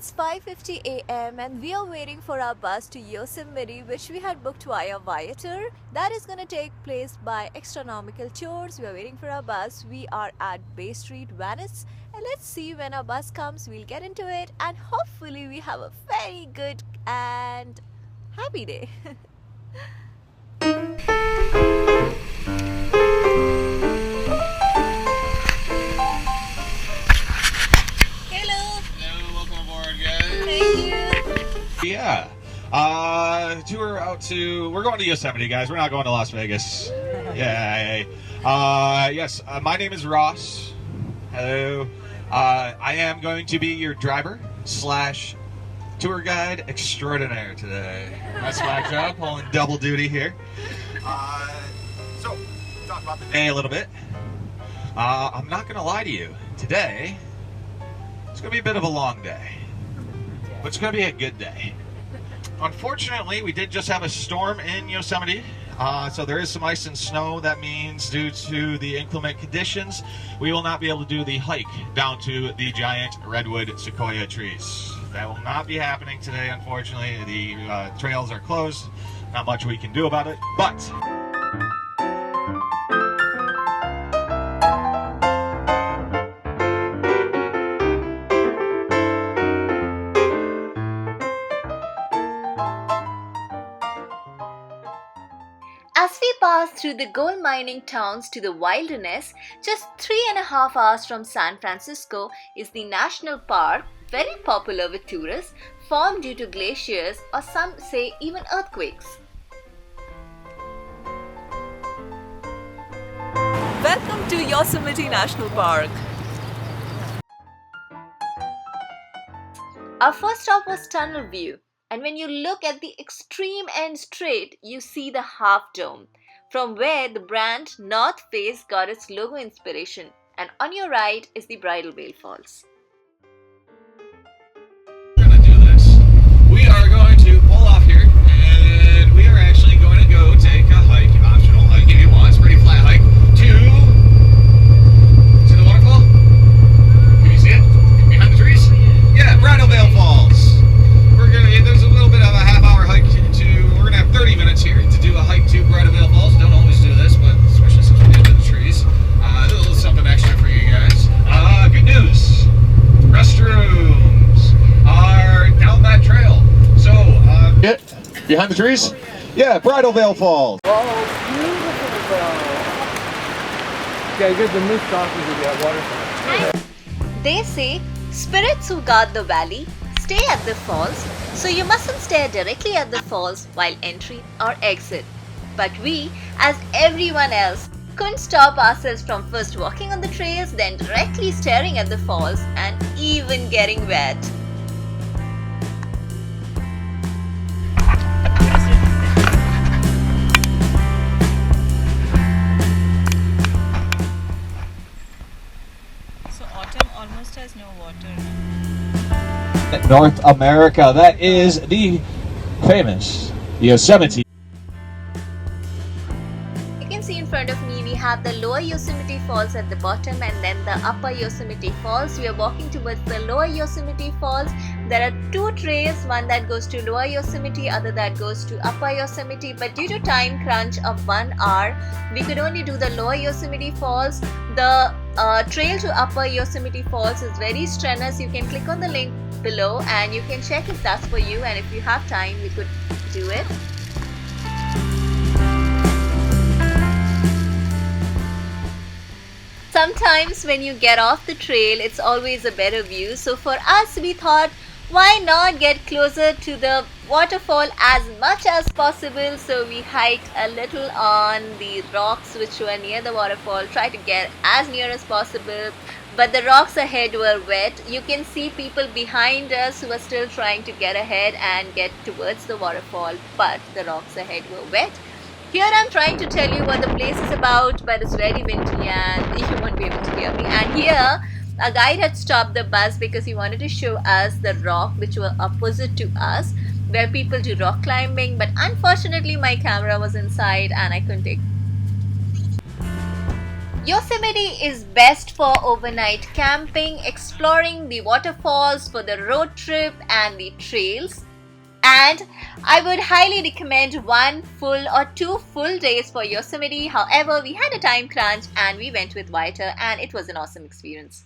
It's 5:50 a.m. and we are waiting for our bus to Yosemite, which we had booked via Viator. That is going to take place by Astronomical Tours. We are waiting for our bus. We are at Bay Street, Venice, and let's see when our bus comes. We'll get into it and hopefully we have a very good and happy day. Yeah. We're going to Yosemite, guys. We're not going to Las Vegas. Yay. Yes, my name is Ross. Hello. I am going to be your driver / tour guide extraordinaire today. That's my job, pulling double duty here. So, talk about the day a little bit. I'm not going to lie to you. Today, it's going to be a bit of a long day. But it's going to be a good day. Unfortunately, we did just have a storm in Yosemite, so there is some ice and snow. That means due to the inclement conditions, we will not be able to do the hike down to the giant redwood sequoia trees. That will not be happening today, unfortunately. The trails are closed. Not much we can do about it, but as we pass through the gold mining towns to the wilderness, just 3.5 hours from San Francisco is the national park, very popular with tourists, formed due to glaciers or some say even earthquakes. Welcome to Yosemite National Park. Our first stop was Tunnel View. And when you look at the extreme end straight, you see the half dome, from where the brand North Face got its logo inspiration. And on your right is the Bridal Veil Falls. we're going to do this. We are going to pull off here, and we are actually going to go take a hike, optional hike if you want. It's a pretty flat hike, to see the waterfall? Can you see it? Behind the trees? Yeah, Bridal Veil Falls. There's a little bit of a half-hour hike we're gonna have 30 minutes here to do a hike to Bridal Veil Falls. Don't always do this, but especially since we did the trees. A little something extra for you guys. Good news. Restrooms are down that trail. So, behind the trees? Yeah, Bridal Veil Falls. Oh, beautiful. Yeah, you get the moose sausage with that waterfall. They say spirits who guard the valley stay at the falls, so you mustn't stare directly at the falls while entry or exit. But we, as everyone else, couldn't stop ourselves from first walking on the trails, then directly staring at the falls and even getting wet. So autumn almost has no water. North America, that is the famous Yosemite. You can see in front of me we have the Lower Yosemite Falls at the bottom and then the Upper Yosemite Falls. We are walking towards the Lower Yosemite Falls. There are two trails, one that goes to Lower Yosemite, other that goes to Upper Yosemite, but due to time crunch of 1 hour, we could only do the Lower Yosemite Falls. The trail to Upper Yosemite Falls is very strenuous. You can click on the link below and you can check if that's for you, and if you have time you could do it. Sometimes when you get off the trail, it's always a better view. So for us, we thought, why not get closer to the waterfall as much as possible? So we hiked a little on the rocks which were near the waterfall, tried to get as near as possible. But the rocks ahead were wet. You can see people behind us who are still trying to get ahead and get towards the waterfall, but the rocks ahead were wet. Here I'm trying to tell you what the place is about, but it's very windy and you won't be able to hear me. And here, a guide had stopped the bus because he wanted to show us the rock which were opposite to us, where people do rock climbing, but unfortunately my camera was inside and I couldn't take. Yosemite is best for overnight camping, exploring the waterfalls for the road trip and the trails. And I would highly recommend 1 full or 2 full days for Yosemite. However, we had a time crunch and we went with Viator and it was an awesome experience.